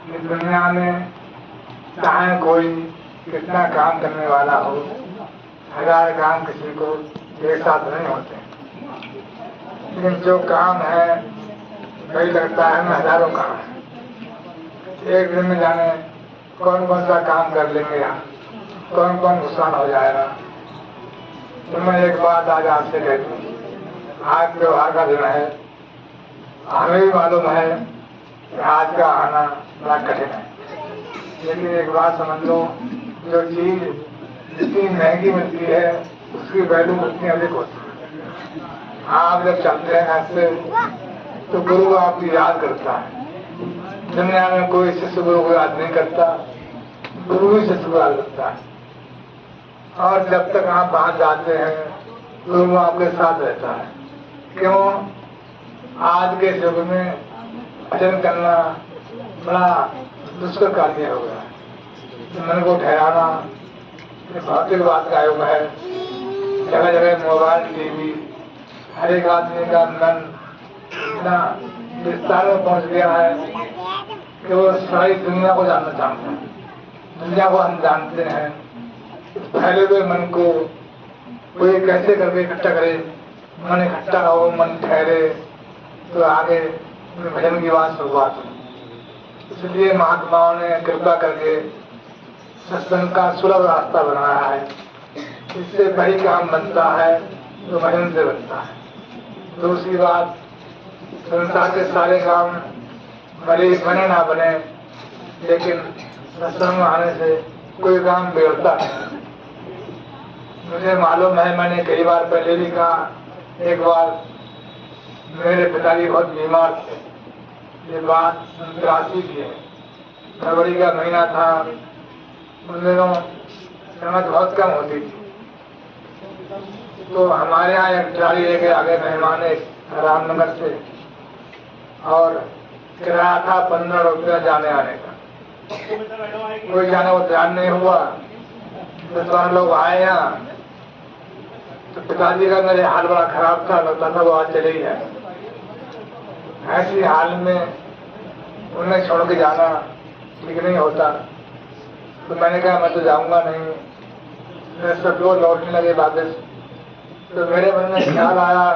इस दुनिया में चाहे कोई कितना काम करने वाला हो, 1000 काम किसी को एक साथ नहीं होते, लेकिन जो काम है वही लगता है हमें हजारों काम है। एक दिन में जाने कौन कौन सा काम कर लेंगे हम, कौन कौन नुकसान हो जाएगा। तो मैं एक बात आज आपसे कह दूं, आज त्योहार का दिन है, हमें भी मालूम है कि आज का आना बड़ा कठिन है, लेकिन एक बात समझ लो, जो चीज जितनी महंगी मिलती है उसकी वैल्यू उतनी अधिक होती है। आप जब चलते हैं ऐसे तो गुरु आपकी याद करता है। दुनिया में कोई शिष्य गुरु को याद नहीं करता, गुरु ही शिष्य को याद करता है। और जब तक आप बाहर जाते हैं गुरु आपके साथ रहता है। क्यों? आज के युग में भजन करना बड़ा दुष्कर कार्य हो गया है। मन को ठहराना भौतिक बात का युग है। जगह जगह मोबाइल, टीवी, हर एक आदमी का मन इतना विस्तार में पहुंच गया है कि वो सारी दुनिया को जानना चाहते हैं। दुनिया को हम जानते हैं, फैले हुए मन को कोई कैसे करके इकट्ठा करे, मन इकट्ठा हो, मन ठहरे तो आगे भजन की बात शुरुआत हो। इसलिए महात्माओं ने कृपा करके सत्संग का सुलभ रास्ता बनाया है। इससे वही काम बनता है जो भजन से बनता है। दूसरी बात, संसार के सारे काम भले बने ना बने, लेकिन सत्संग आने से कोई काम बिगड़ता नहीं। मुझे मालूम है, मैंने कई बार पहले भी कहा, एक बार मेरे पिताजी बहुत बीमार थे। ये बात 83 की है, फरवरी का महीना था। उन दिनों समझ बहुत कम होती थी, तो हमारे यहाँ एक ट्राली लेके आगे मेहमान एक रामनगर से, और किराया था 15 रुपया जाने आने का। कोई जाने को तैयार नहीं हुआ। 10-12 लोग आए यहाँ, तो पिताजी का मेरे हाल बड़ा खराब था, लगता था वो आज चले ही जाए। ऐसी हाल में उन्हें छोड़ के जाना ठीक नहीं होता, तो मैंने कहा मैं तो जाऊंगा नहीं। मेरे सब लोग लौटने लगे वापस, तो मेरे मन में ख्याल आया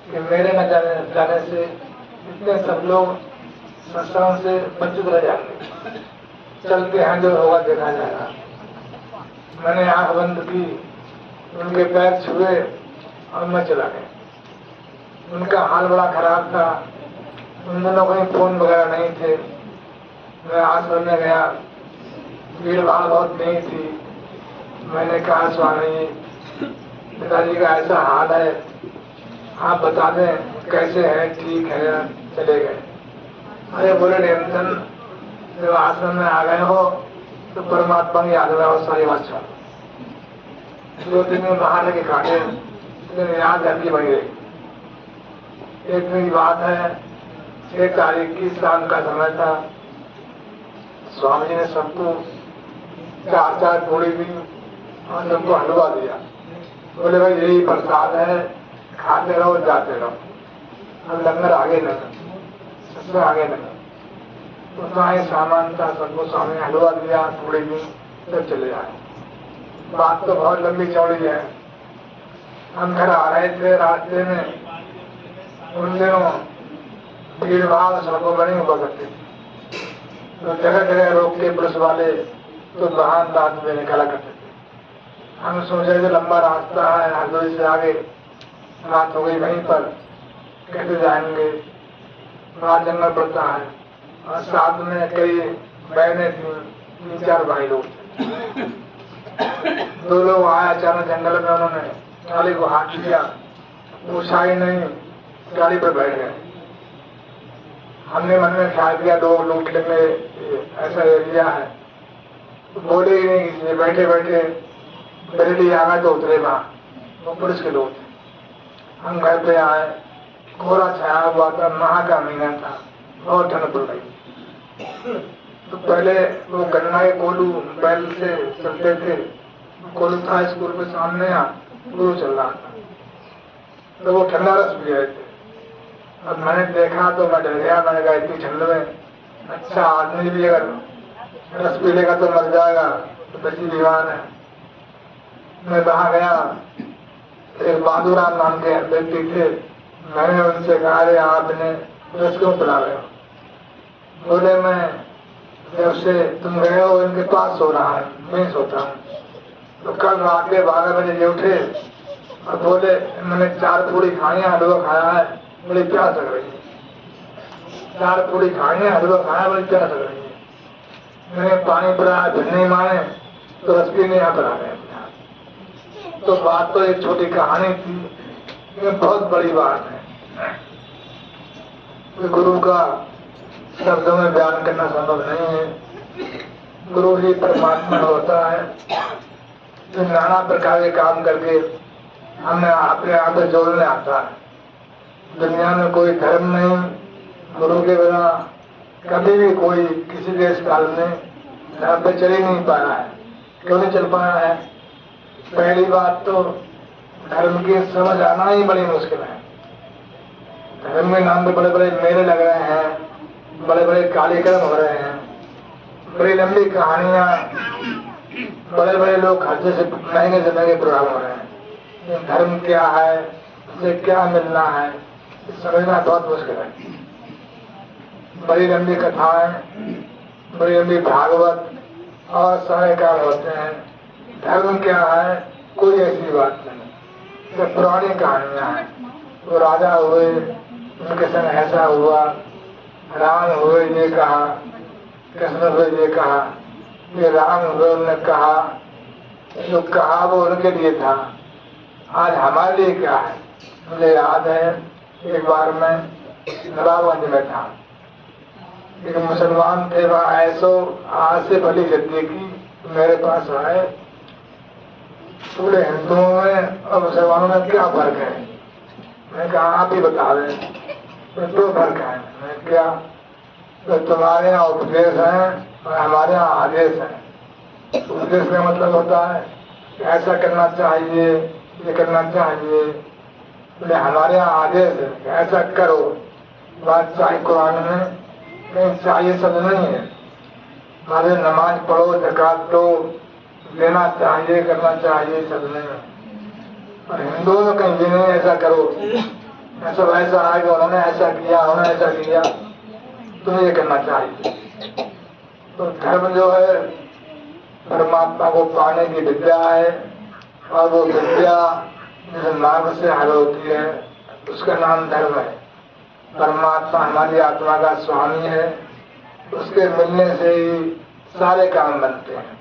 कि मेरे न जाने से इतने सब लोग सत्संग से वंचित रह जाएंगे। चलते हैं, जो होगा देखा जाएगा। मैंने आंख बंद की, उनके पैर छुए और मैं चला गया। उनका हाल बड़ा खराब था। उन दिनों कहीं फोन वगैरह नहीं थे। मैं आश्रम में गया, भीड़ भाड़ बहुत नहीं थी। मैंने कहा, स्वामी पिताजी का ऐसा हाल है, आप बता दें कैसे है, ठीक है। चले गए। अरे बोले टेंशन, जब आश्रम में आ गए हो तो परमात्मा की याद रहा हो, सारी बात छोड़। 2-3 दिन बाहर लेके काटे, लेकिन याद आपकी बनी रही। एक दिन की बात है, 6 तारीख की शाम का समय था। स्वामी जी ने सबको 4-4 पूड़ी दी और सबको हलवा दिया। बोले भाई यही प्रसाद है, खाते रहो जाते रहो, अब लंगर आगे नहीं, सबसे आगे नहीं। उतना ही सामान था, सबको स्वामी ने हलवा दिया, पूड़ी दी, सब चले आए। बात तो बहुत लंबी चौड़ी है। हम घर आ रहे थे, रास्ते में उन दिनों भीड़ भाड़ सड़कों पर नहीं हुआ करती थी, तो जगह जगह रोक के पुलिस वाले तो वाहन रात में निकाला करते थे। हम सोचे थे लंबा रास्ता है, हरदोई से आगे, रात हो गई वहीं पर, कैसे जाएंगे, बड़ा जंगल पड़ता है, और साथ में कई बहनें थी, 3-4 भाई लोग। 2 लोग आए अचानक जंगल में, उन्होंने ट्राली को हाथ लिया, पूछा ही नहीं, ट्राली पर बैठ गए। हमने मन में ख्याल किया लोग लूटने में ऐसा एरिया है, तो बोले ही नहीं। ये बैठे बैठे बरेली आ गए तो उतरे वहां, वो पुलिस के लोग थे। हम घर पे आए, कोहरा छाया हुआ था, माह का महीना था, बहुत ठंड पड़ रही। तो पहले वो गन्ना के कोलू बैल से चलते थे, कोलू था स्कूल के सामने, कोलू चल रहा था, तो वो ठंडा रस पी रहे थे। अब मैंने देखा तो मैं डर गया। मैंने कहा इतनी ठंड में अच्छा आदमी भी अगर रस पी लेगा तो मर जाएगा, तो बच्ची बीमार है। मैं वहां गया, एक बहादुराम नाम के व्यक्ति थे, मैंने उनसे कहा अरे आपने रस क्यों पिला रहे हो? बोले मैं जब से तुम गए हो इनके पास सो रहा हूँ, नहीं सोता हूँ। तो कल रात के 12 बजे ये उठे और बोले मैंने 4 पूड़ी खाई है, हलवा खाया है, बड़ी प्यास लग रही है। 4 पूड़ी खाई है, हलवा खाया, बड़ी प्यास लग रही है। मैंने पानी पिलाया, फिर नहीं माने, तो रस पीने यहाँ पर आ गए। तो बात तो एक छोटी कहानी थी, ये बहुत बड़ी बात है। गुरु का शब्दों में बयान करना संभव नहीं है। गुरु ही परमात्मा होता है जो नाना प्रकार के काम करके हमें अपने आप से जोड़ने आता है। दुनिया में कोई धर्म नहीं, गुरु के बिना कभी भी कोई किसी देश काल में धर्म पे चल ही नहीं पाया है। क्यों नहीं चल पाया है? पहली बात तो धर्म की समझ आना ही बड़ी मुश्किल है। धर्म के नाम पे बड़े बड़े मेले लग रहे हैं, बड़े बड़े कार्यक्रम हो रहे हैं, बड़ी लंबी कहानियां, बड़े बड़े लोग खर्चे से महंगे से महंगे प्रोग्राम हो रहे हैं। धर्म क्या है, उसे क्या मिलना है, समझना बहुत मुश्किल है। बड़ी लंबी कथाएं, बड़ी लंबी भागवत और सारे काम होते हैं। धर्म क्या है, कोई ऐसी बात नहीं। सब पुरानी कहानियां हैं। वो राजा हुए, उनके संग ऐसा हुआ, राम हुए ये कहा, कृष्ण हुए ये कहा, ये राम हुए उन्होंने कहा, जो कहा वो उनके लिए था। आज हमारे लिए क्या है? मुझे याद है एक बार मैं नवाबगंज में था, एक मुसलमान थे वहाँ, ऐसो आज से भली गद्दी की मेरे पास आए, पूरे हिंदुओं में और मुसलमानों में क्या फर्क है? मैं कहा आप ही बता दें। तो 2 फर्क है। मैं क्या? तो तुम्हारे यहाँ उपदेश है और हमारे यहाँ आदेश है। उपदेश का मतलब होता है ऐसा करना चाहिए, ये करना चाहिए। बोले हमारे यहाँ आदेश है ऐसा करो। बात चाहिए कुरान में कहीं चाहिए शब्द नहीं है। हमारे नमाज पढ़ो, ज़कात दो, देना चाहिए, करना चाहिए शब्द नहीं है। और हिंदुओं में कहीं ये नहीं ऐसा करो, ऐसा वैसा है कि उन्होंने ऐसा किया, उन्होंने ऐसा किया, तुम्हें ये करना चाहिए। तो धर्म जो है परमात्मा को पाने की विद्या है, और वो विद्या जिस मार्ग से हल होती है उसका नाम धर्म है। परमात्मा हमारी आत्मा का स्वामी है, उसके मिलने से ही सारे काम बनते हैं।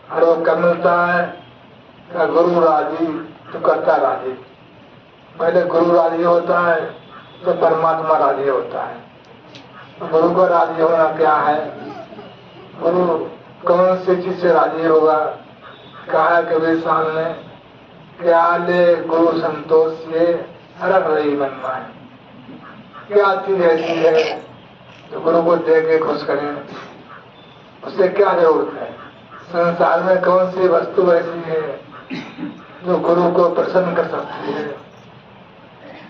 और वो कब मिलता है? गुरु राजी तो करता राजी। पहले गुरु राजी होता है तो परमात्मा राजी होता है। तो गुरु को राजी होना क्या है? गुरु कौन सी चीज से राजी होगा? कहा कबीर साहब ने, क्या ले गुरु संतोष से हरक रही बनना है। क्या चीज ऐसी है तो गुरु को दे के खुश करें? उससे क्या जरूरत है? संसार में कौन सी वस्तु ऐसी है जो गुरु को प्रसन्न कर सकती है?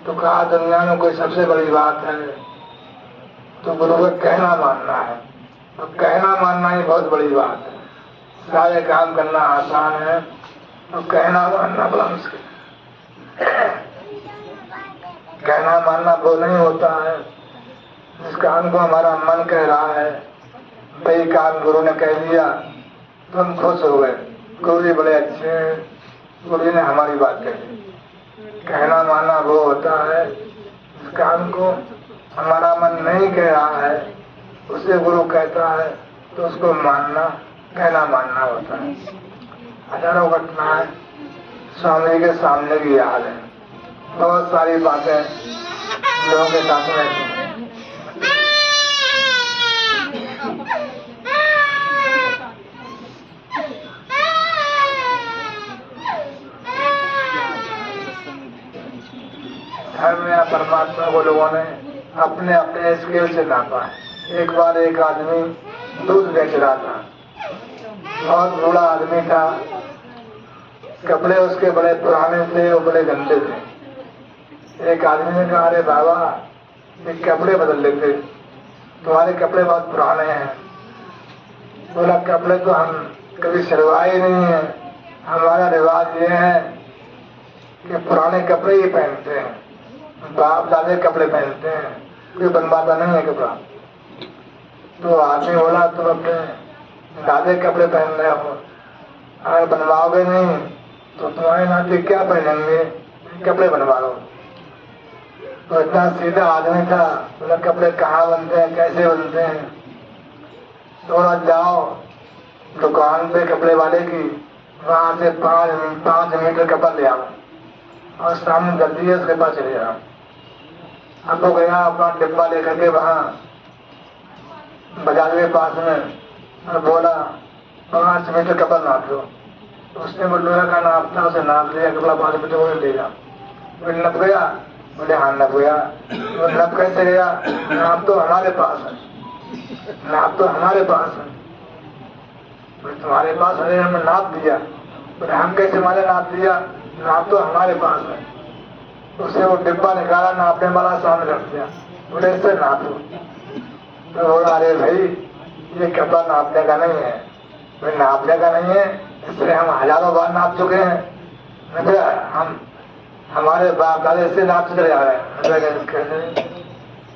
तो कहा दुनिया में कोई सबसे बड़ी बात है तो गुरु का कहना मानना है। तो कहना मानना ही बहुत बड़ी बात है। सारे काम करना आसान है और कहना मानना बड़ा मुश्किल है। कहना मानना वो नहीं होता है जिस काम को हमारा मन कह रहा है, वही काम गुरु ने कह दिया तो हम खुश हो गए, गुरु जी बड़े अच्छे हैं, गुरु जी ने हमारी बात कही। कहना मानना वो होता है जिस काम को हमारा मन नहीं कह रहा है, उसे गुरु कहता है तो उसको मानना, कहना मानना होता है। हजारों घटनाएं स्वामी के सामने भी याद है। बहुत सारी बातें लोगों के साथ में ऐसी हैं। धर्म या परमात्मा को लोगों ने अपने अपने स्केल से नापा है। एक बार एक आदमी दूध बेच रहा था, बहुत बूढ़ा आदमी था, कपड़े उसके बड़े पुराने थे और बड़े गंदे थे। एक आदमी ने कहा अरे बाबा ये कपड़े बदल लेते। तुम्हारे कपड़े बहुत पुराने हैं। बोला कपड़े तो हम कभी सिलवाए ही नहीं है, हमारा रिवाज ये है कि पुराने कपड़े ही पहनते हैं, बाप दादे कपड़े पहनते हैं, कोई बनवाता नहीं है कपड़ा। तो आदमी बोला तुम अपने दादे कपड़े पहन रहे हो, अगर बनवाओगे नहीं तो तुम्हारे नाते क्या पहनेंगे, कपड़े बनवा लो। तो इतना सीधा आदमी था, बोला कपड़े कहाँ बनते हैं, कैसे बनते हैं। थोड़ा जाओ दुकान पे कपड़े वाले की, वहां से 5 मीटर कपड़ा ले आओ और सामने गलती है उसके पास चले जाओ। अब वो गया अपना डिब्बा लेकर के वहाँ बाजार के पास में और बोला 5 मीटर कपड़ा नाप दो। उसने वो लोहा का नाप था, उसे नाप दिया, कपड़ा 5 मीटर वो ले जा। वो नप गया, बोले हाँ नप गया। वो नप कैसे गया, नाप तो हमारे पास है, नाप तो हमारे पास है। तुम्हारे पास है, हमने नाप दिया। बोले हम कैसे हमारे नाप दिया, नाप तो हमारे पास है। उसे वो डिब्बा निकाला, नापने वाला सामने रख दिया, बोले इससे नापो। तो बोला अरे भाई ये कपड़ा नापने का नहीं है। भाई नापने का नहीं है, इससे हम हजारों बार नाप चुके हैं, हम हमारे बाप दादे से नाप चले जा रहे हैं,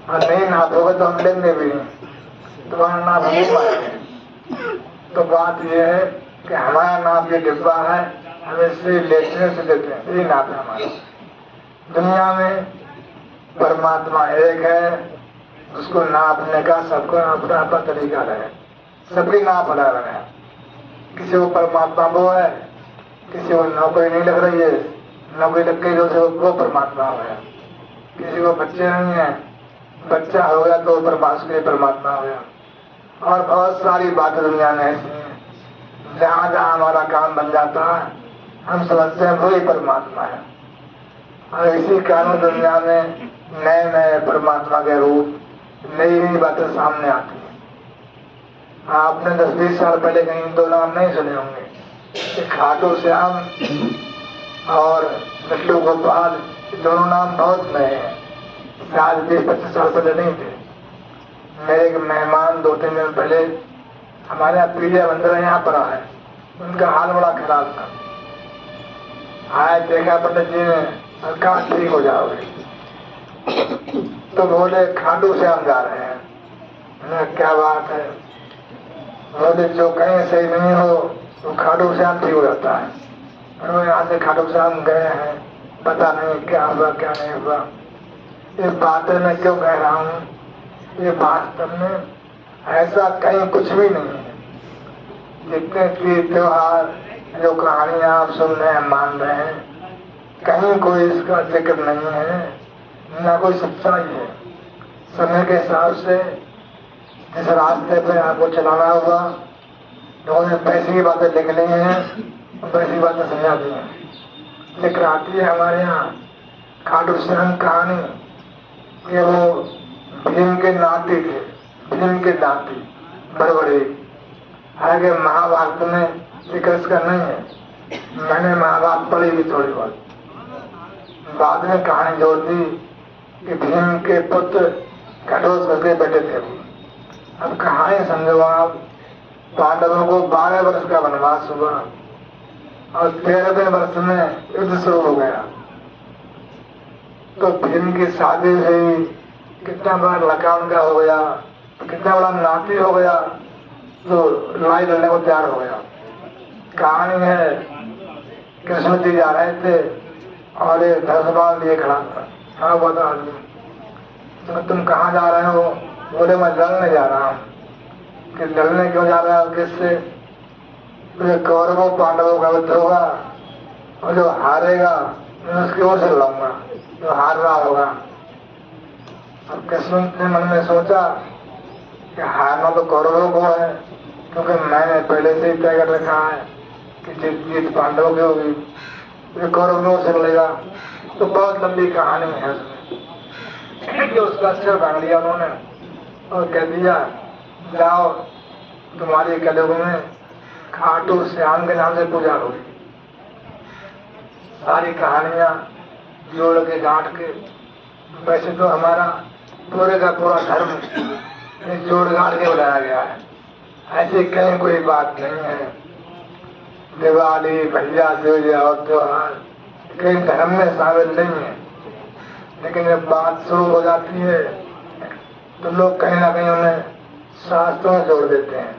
और नहीं नापोगे तो हम लेंगे भी नहीं, तुम्हारा नाप नहीं पाएंगे। तो बात यह है कि हमारा नाप ये डिब्बा है, हम इससे लेटने से देते हैं, यही नाप है हमारा। दुनिया में परमात्मा एक है, उसको नापने का सबको अपना अपना तरीका है, सबकी नाप अलग अलग है। किसी को परमात्मा वो है, किसी को नौकरी नहीं लग रही है, नौकरी लग गई तो वो परमात्मा हो गया। किसी को बच्चे नहीं है, बच्चा हो गया तो परमात्मा हो गया। और बहुत सारी बातें दुनिया में ऐसी हैं, जहाँ जहाँ हमारा काम बन जाता है हम समझते हैं वही परमात्मा है। और इसी कारण दुनिया में नए नए परमात्मा के रूप, नई नई बातें सामने आती हैं। आपने 10-20 साल पहले कहीं दो नाम नहीं सुने होंगे, खाटू श्याम और लड्डू गोपाल, दोनों नाम बहुत नए हैं, शायद 20-25 साल पहले नहीं थे। मेरे एक मेहमान 2-3 दिन पहले हमारे यहाँ पीढ़िया मंदिर यहाँ पर आए, उनका हाल बड़ा खराब था। आए देखा पंडित जी ने, कहा ठीक हो जाओगे। तो बोले खाटू श्याम जा रहे हैं। मैंने क्या बात है, बोले जो कहीं सही नहीं हो तो खाटू श्याम ठीक हो जाता है। और यहाँ से खाटू श्याम गए हैं, पता नहीं क्या हुआ क्या नहीं हुआ। इस बातें मैं क्यों कह रहा हूँ, ये वास्तव में ऐसा कहीं कुछ भी नहीं है। जितने तीज त्योहार जो कहानियां आप सुन रहे हैं, मान रहे हैं, कहीं कोई इसका जिक्र नहीं है, न कोई सच्चाई है। समय के हिसाब से जिस रास्ते पे आपको चलाना होगा, लोगों ने पैसे की बातें लिख ली हैं, पैसे की बातें समझा दी हैं। लिख आती है हमारे यहाँ खाटू श्याम कहानी कि वो भीम के नाती थे, भीम के नाती बड़बड़े। हालांकि महाभारत में जिक्र इसका नहीं है, मैंने महाभारत पढ़ी भी थोड़ी बहुत, बाद में कहानी जोड़ दी कि भीम के पुत्र घटोत्कच करके बैठे थे। अब कहानी समझो आप, पांडवों को 12 वर्ष का वनवास हुआ और 13वें वर्ष में युद्ध शुरू हो गया। तो भीम की शादी हुई, कितना बड़ा लड़का उनका हो गया, कितना बड़ा नाती हो गया, तो लड़ाई लड़ने को तैयार हो गया। कहानी है कृष्ण जी जा रहे थे और एक धनुष लिए खड़ा था, हाँ वो था आदमी। तो तुम कहाँ जा रहे हो, बोले मैं लड़ने जा रहा हूँ। कि लड़ने क्यों जा रहा है, किससे? तो कौरवों पांडवों का युद्ध होगा और जो हारेगा मैं उसकी ओर से लड़ूंगा, जो हार रहा होगा। अब कृष्ण ने मन में सोचा कि हारना तो कौरवों को है, क्योंकि मैंने पहले से ही तय कर रखा है कि जीत पांडवों की होगी, ये कौरवों से लड़ेगा। तो बहुत लंबी कहानी है उसमें। तो उसका सिर बांध लिया उन्होंने और कह दिया जाओ तुम्हारी कलयुग में खाटू श्याम के नाम से पूजा होगी। सारी कहानियां जोड़ के गांठ के, वैसे तो हमारा पूरे का पूरा धर्म जोड़ गाड़ के बुलाया गया है। ऐसी कहीं कोई बात नहीं है। दिवाली, भैया दूज और त्योहार कहीं धर्म में शामिल नहीं है, लेकिन जब बात शुरू हो जाती है तो लोग कहीं ना कहीं उन्हें शास्त्रों में जोड़ देते हैं,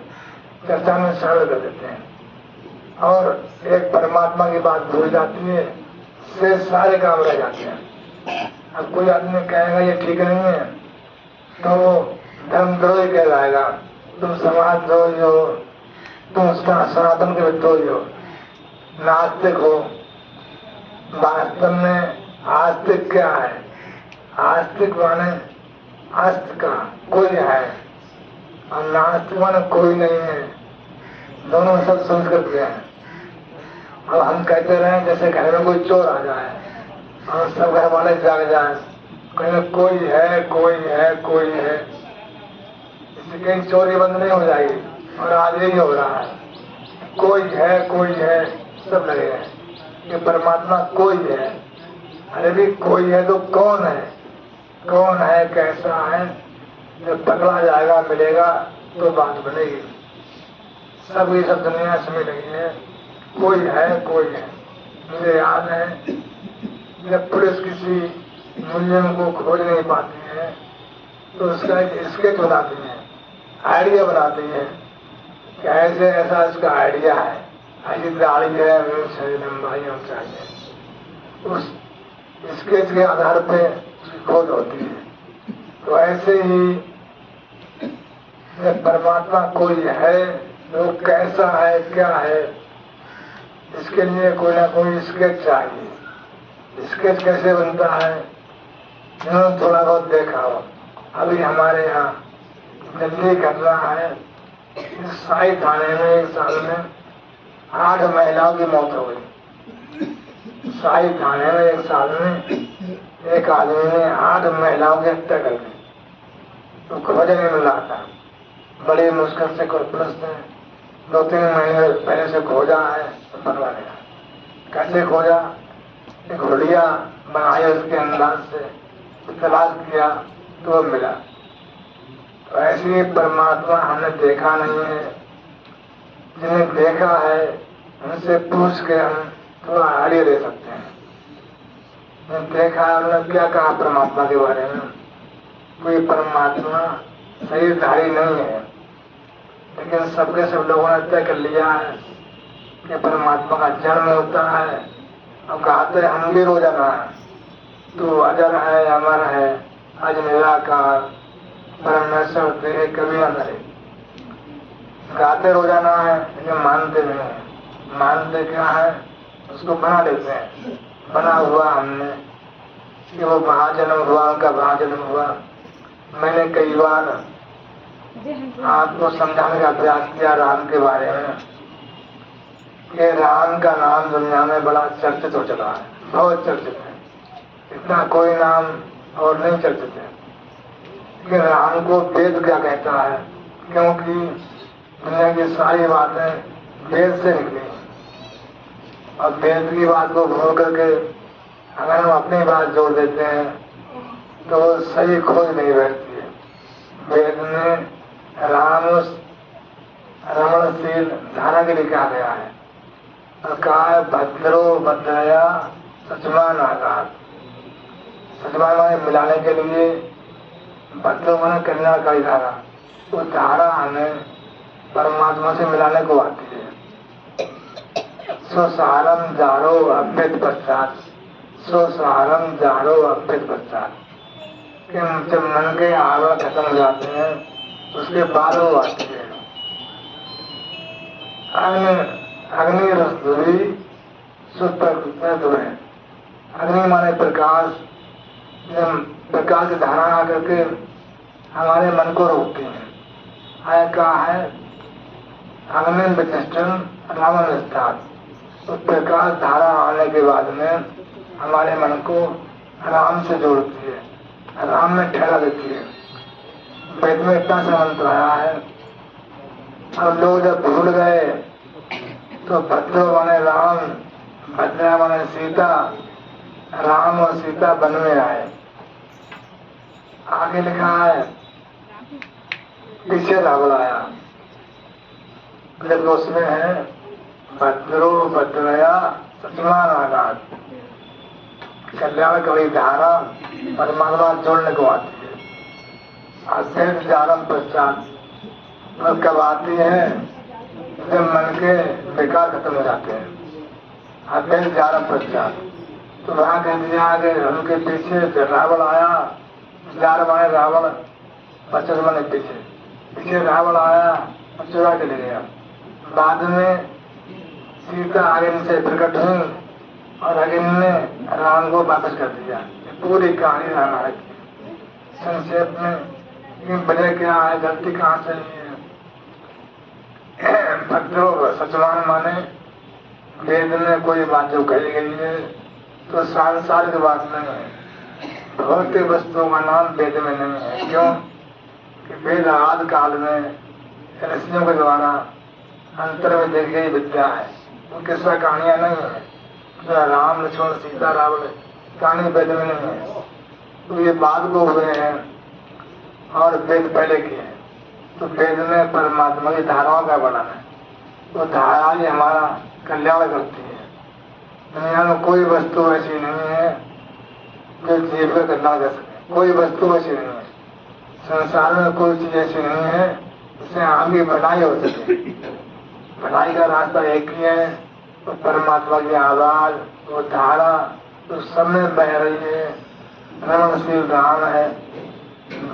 चर्चा में शामिल कर देते हैं और एक परमात्मा की बात भूल जाती है, से सारे काम रह जाते हैं। अब कोई आदमी कहेगा ये ठीक नहीं है तो वो धर्मद्रोही कहलाएगा, तुम समाजद्रोही हो, तुम सनातन के विद्रोही हो, नास्तिक हो। वास्तव में आस्तिक क्या है? आस्तिक माने अस्त का कोई है और नास्तिक माने कोई नहीं है। दोनों सब संस्कृत के हैं। अब हम कहते रहे जैसे घर में कोई चोर आ जाए और सब घर वाले जाग जाए, कहीं कोई है कोई है कोई है, इससे कहीं चोरी बंद नहीं हो जाएगी। और आज यही हो रहा है, कोई है सब लगे हैं कि परमात्मा कोई है। अरे भी कोई है तो कौन है? कौन है, कैसा है? जब पकड़ा जाएगा, मिलेगा तो बात बनेगी। सब ये सब दुनिया समझ रही है कोई है कोई है। मुझे याद है जब पुलिस किसी मुलजिम को खोज नहीं पाती है तो उसका एक स्केच बनाती है, आइडिया बनाती है कि ऐसे ऐसा इसका आइडिया है, ऐसी दाढ़ी है, मूंछ है, लंबाई ऊंचाई है। उस स्केच के आधार पे खोज होती है। तो ऐसे ही जब परमात्मा कोई है तो कैसा है, क्या है, इसके लिए कोई ना कोई स्केच चाहिए। स्केच कैसे बनता है? जिन्होंने थोड़ा बहुत देखा हो। अभी हमारे यहाँ दिल्ली घटना है, साई थाने में एक साल में 8 महिलाओं की मौत हो गई। साई थाने में एक साल में एक आदमी ने 8 महिलाओं की हत्या कर दी। तो खोजा नहीं मिल रहा था। बड़ी मुश्किल से पुलिस ने 2-3 महीने पहले से खोजा है, पकड़ा गया। कैसे खोजा? एक हुलिया बनाई उसके अंदाज से, तलाश किया तो मिला। तो ऐसे परमात्मा हमने देखा नहीं है। जिन्हें देखा है उनसे पूछ के हम थोड़ा आइडिया ले सकते हैं। देखा है उन्होंने क्या कहा परमात्मा के बारे में? कोई परमात्मा शरीरधारी नहीं है, लेकिन सबके सब लोगों ने तय कर लिया है कि परमात्मा का जन्म होता है। अब कहते हैं हम भी रोजाना है, तो अजर है, अमर है, अज निराकार, परमेश्वर तेरे कभी न मरे। गाते रोजाना है लेकिन मानते नहीं है। मानते क्या है? उसको बना लेते हैं। बना हुआ हमने कि वो वहाँ जन्म हुआ, उनका वहाँ जन्म हुआ। मैंने कई बार आपको समझाने का प्रयास किया राम के बारे में कि राम का नाम दुनिया में बड़ा चर्चित हो चला है, बहुत चर्चित है। इतना कोई नाम और नहीं चर्चित है कि राम को वेद क्या कहता है, क्योंकि दुनिया की सारी बातें वेद से निकली और वेद की बात को भूल करके अगर हम अपनी बात जोड़ देते हैं तो सही खोज नहीं बैठती है। वेद में राम रमणशील धारा के लिए कहा गया है और कहा है भद्रो भद्रया सचमान आघात। सचमान माने मिलाने के लिए, भद्रो माने कल्याणकारी धारा। वो धारा हमें परमात्मा से मिलाने को आती है। स्वसारम जारो अभ्यत पश्चात, स्वसारम जारो अभ्यत पश्चात। जब मन के आवरण खत्म हो जाते हैं उसके बाद वो आती है। अग्नि रसधुरी सुप्रकृति। अग्नि माने प्रकाश। जब प्रकाश की धारा आकर के हमारे मन को रोकती है। आया कहा है अग्नि विचष्टन राम निष्ठात। तो प्रकाश धारा आने के बाद में हमारे मन को राम से जोड़ती है, राम में ठहरा देती है। वेद में इतना सा मंत्र आया है। अब लोग जब भूल गए तो भद्र माने राम, भद्रा माने सीता, राम और सीता वन में आए। आगे लिखा है पीछे रावण आया, जब उसमें है भद्रो भद्रया सचमान आघात, कल्याण कवि धारा परमात्मा जोड़ने को आती है। अशेष जारम पश्चात कब आती है जब मन के विकार खत्म हो जाते हैं। अशेष जारम पश्चात तो वहां कह दिया कि उनके पीछे रावण आया, जार माने रावण, पचर माने पीछे रावण आया और चुरा के ले गया। बाद में सीता अग्नि से प्रकट हुई और अग्नि ने राम को वापस कर दिया। पूरी कहानी रामायण की संक्षेप में वजह क्या है, गलती कहाँ से है। भद्रो सचमान माने वेद में कोई बात जो कही गई है तो सांसारिक बात नहीं है। भौतिक वस्तुओं का नाम वेद में नहीं है। क्यों कि वेद आदि काल में ऋषियों के द्वारा अंतर में देखी गई विद्या है, उनके सिवा कहानियां नहीं है। तो राम लक्ष्मण सीता रावण कहानी वेद में नहीं है, तो ये बाद को हुए हैं और वेद पहले के हैं। तो वेद में परमात्मा की धाराओं का वर्णन है, तो धारा ही हमारा कल्याण करती है। दुनिया में कोई वस्तु ऐसी नहीं है जो जीव का कल्याण कर सके, कोई वस्तु ऐसी नहीं है। संसार में कोई चीज ऐसी नहीं है जिससे आगे भलाई हो सके। भलाई का रास्ता एक ही है, तो परमात्मा की आवाज, वो धारा तो सब में बह रही है, रमणशील राम है।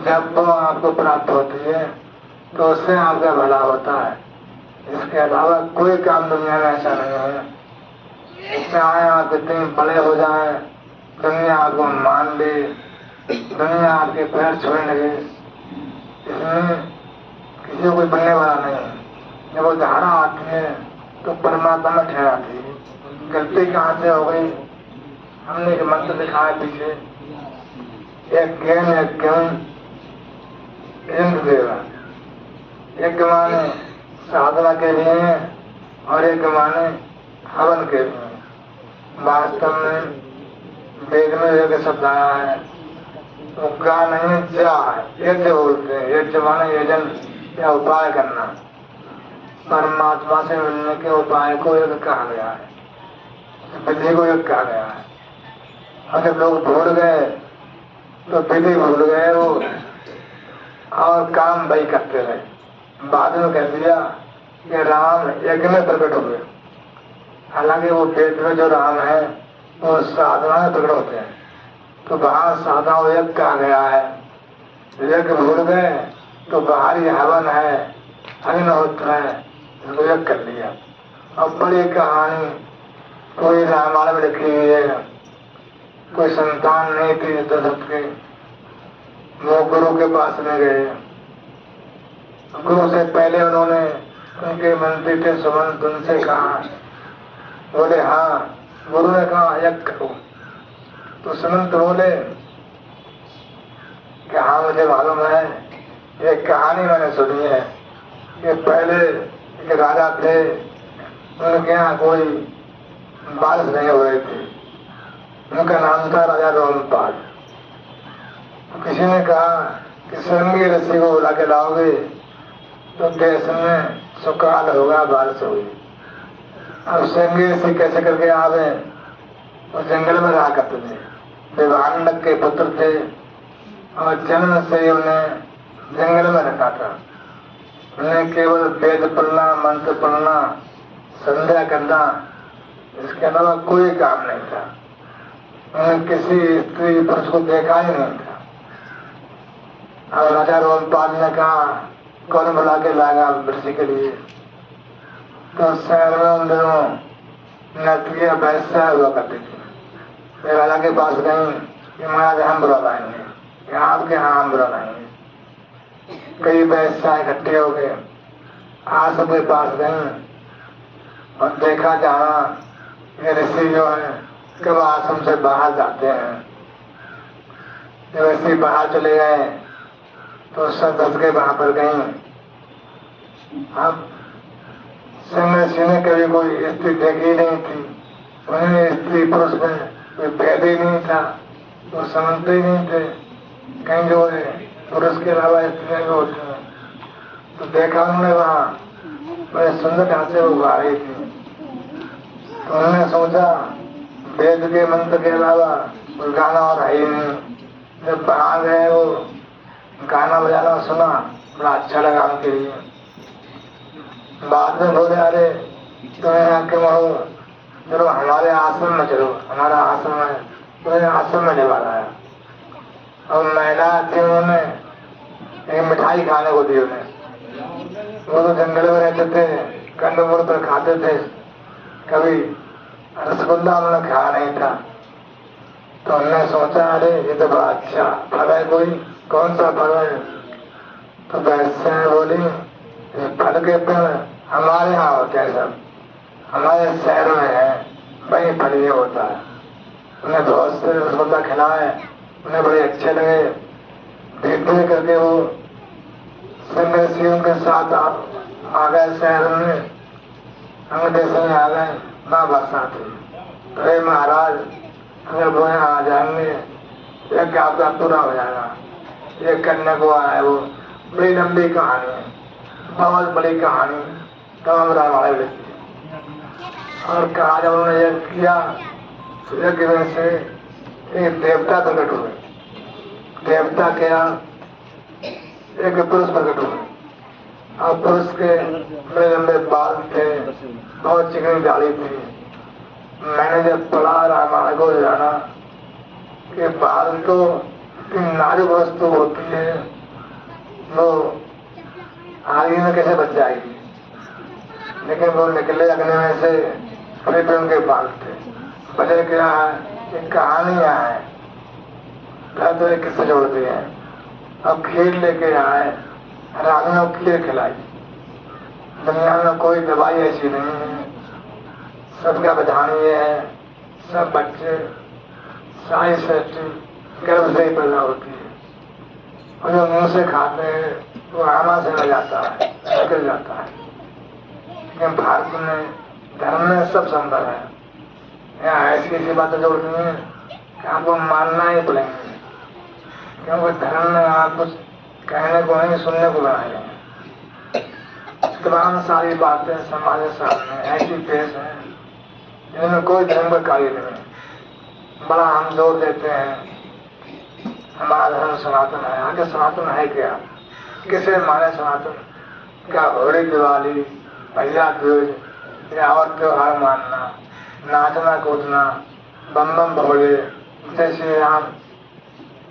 जब वो आपको प्राप्त होती है तो उससे आपका भला होता है। इसके अलावा कोई काम दुनिया में ऐसा नहीं है। चाहे आप कितने बड़े हो जाए, दुनिया आपको मान ले, दुनिया आपके पैर छूने लगे, इसमें किसी को बनने वाला नहीं है। जब वो धारा आती है तो परमात्मा में ठहराती है। गलती कहाँ से हो गई, हमने एक मंत्र दिखाया पीछे, एक ज्ञान एक ज्ञान इंद्र देवा, एक माने साधना के लिए और एक माने हवन के लिए। वास्तव में वेद में एक शब्द आया है, तो गा नहीं जा है, यज्ञ बोलते हैं। यज्ञ माने यजन या उपाय करना, परमात्मा से मिलने के उपाय को यज्ञ कहा गया है, विधि को यज्ञ कहा गया है। और जब लोग भूल गए तो विधि भूल गए वो और काम वही करते रहे। बाद में कह दिया कि राम यज्ञ में प्रकट हुए, हालांकि वो वेद में जो राम है वो साधना में प्रकट होते हैं, तो वहां साधना यज्ञ कहा गया है। यज्ञ भूल गए तो बाहरी हवन है, अग्निहोत्र है, इसको यज्ञ कर लिया। अब बड़ी कहानी कोई रामायण में लिखी हुई है, कोई संतान नहीं थी दशरथ के, वो गुरु के पास में गए। गुरु से पहले उन्होंने उनके मंत्री थे सुमंत, उनसे कहा, बोले हाँ। गुरु ने कहा यज्ञ करो, तो सुमंत बोले कि हाँ मुझे मालूम है, ये कहानी मैंने सुनी है कि पहले एक राजा थे, उनके यहाँ कोई बारिश नहीं हो रही थी, उनका नाम था राजा रोमपाल। तो किसी ने कहा कि श्रृंगी ऋषि को बुला के लाओगे तो देश में सुकाल होगा, बारिश होगी। अब श्रृंगी ऋषि कैसे करके आवे, वो जंगल में रहा करते थे, देवानंद के पुत्र थे और जन्म से उन्हें जंगल में रखा था। उन्हें केवल वेद पढ़ना, मंत्र पढ़ना, संध्या करना, इसके अलावा कोई काम नहीं था। उन्हें किसी स्त्री पुरुष को देखा ही नहीं था। अब राजा रोमपाल ने कहा कौन बुला के लाएगा ऋषि के लिए, तो शहर में उन दिनों नर्तकियां वैश्या हुआ करती थी। राजा के पास गई कि महाराज हम बुला लाएंगे, आपके यहाँ हम बुला लाएंगे। कई वैश्याएं इकट्ठे हो गए, आश्रम के पास गई और देखा जहाँ ये ऋषि जो है कब आश्रम से बाहर जाते हैं। जब ऋषि बाहर चले गए तो सब दस के वहां पर गई। अब ऋषि ने कभी कोई स्त्री देखी नहीं थी, उन्हें स्त्री पुरुष में कोई भेद ही नहीं था, वो समझते ही नहीं थे। कहीं जो है पुरुष के अलावा स्त्रियां भी होती हैं, देखा उन्होंने वहाँ बड़े सुंदर ढंग से वो गा रही थी। तो उन्होंने सोचा वेद के मंत्र के अलावा कोई गाना और है ही नहीं। जब वहाँ गए वो गाना बजाना सुना, बड़ा अच्छा लगा उनके लिए। बाद में बोले अरे तुम्हें यहाँ क्यों हो, चलो हमारे आश्रम में चलो, हमारा आश्रम है, तुम्हें आश्रम में लेवा लाया। और महिला थी, उन्होंने एक मिठाई खाने को दी उन्हें। वो तो जंगल में रहते थे, कंदमूल पर खाते थे, कभी रसगुल्ला उन्होंने खाया नहीं था। तो हमने सोचा अरे ये तो बड़ा अच्छा फल है, कोई कौन सा फल है। तो वैसे बोली फल के पेड़ हमारे यहाँ होते हैं, सब हमारे शहर में है, वही फल ये होता है। उन्हें बहुत से रसगुल्ला खिलाए, उन्हें बड़े अच्छे लगे। धीरे करके वो संघर्षियों के साथ आ गए शहर में, अंग्रेज में आ गए। माँ बरसात हुई तो हे महाराज अगर वो यहाँ आ जाएंगे यज्ञ आपका पूरा हो जाएगा। ये करने को आया है, वो बड़ी लंबी कहानी है, बहुत बड़ी कहानी, तमाम रामायण लिखी है। और कहा जब उन्होंने यज्ञ किया तो यज्ञ में से एक देवता प्रकट हुए। देवता क्या, एक पुरुष प्रकट हुए और पुरुष के बड़े लंबे बाल थे, बहुत चिकनी दाढ़ी थी। मैंने जब पढ़ा रामायण को जाना कि बाल तो नाजुक वस्तु होती है, वो आगे में कैसे बच जाएगी, लेकिन वो निकले अग्नि में से, फिर भी उनके बाल थे। वजह क्या है, एक कहानियां है, तो एक किस्से जोड़ती है। अब खीर लेके आए, रानियों को खीर खिलाई। दुनिया में कोई दवाई ऐसी नहीं है, सबका विधान ये है, सब बच्चे सारी सृष्टि गर्भ से ही पैदा होती है, और जो मुंह से खाते हैं वो आमा से रह जाता है, निकल जाता है। लेकिन भारत में धर्म में सब संभव है। यहाँ ऐसी ऐसी बातें जोड़नी है कि आपको मानना ही पड़ेंगे, क्योंकि धर्म में आप कुछ कहने को नहीं, सुनने को बनाए हैं। तमाम सारी बातें समाज के सामने ऐसी पेश है जिनमें कोई धर्म का कार्य नहीं। बड़ा हम जोर देते हैं हमारा धर्म सनातन है। आगे सनातन है क्या, किसे माने सनातन? क्या होली दिवाली पहिला दूज या और त्योहार मानना, नाचना कूदना, बम बम भोले, जय श्री राम,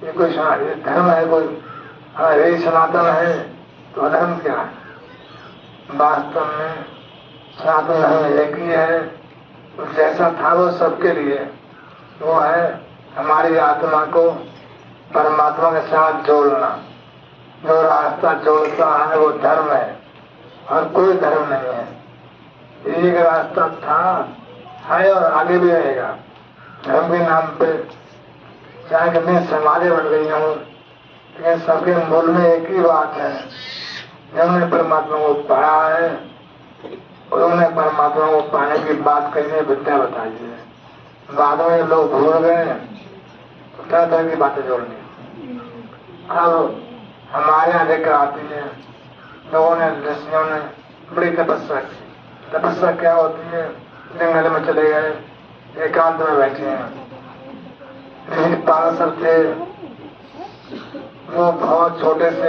ये कोई धर्म है? कोई अगर यही सनातन है तो अधर्म क्या है? वास्तव में सनातन धर्म एक ही है, जैसा था वो सबके लिए। वो है हमारी आत्मा को परमात्मा के साथ जोड़ना। जो रास्ता जोड़ता है वो धर्म है, और कोई धर्म नहीं है। एक रास्ता था, है और आगे भी रहेगा। धर्म के नाम पे चाहे कितनी समाजें बन गई हों, लेकिन सबके मूल में एक ही बात है, जिन्होंने परमात्मा को पाया है उन्होंने परमात्मा को पाने की बात कही है, विद्या बताई है। बाद में लोग भूल गए, तरह तरह की बातें जोड़नी। अब हमारे यहाँ लेकर आती है, लोगों ने, ऋषियों ने बड़ी तपस्या की। तपस्या क्या होती है? जंगल में चले गए, एकांत में बैठे हैं। पार्षद थे, वो बहुत छोटे से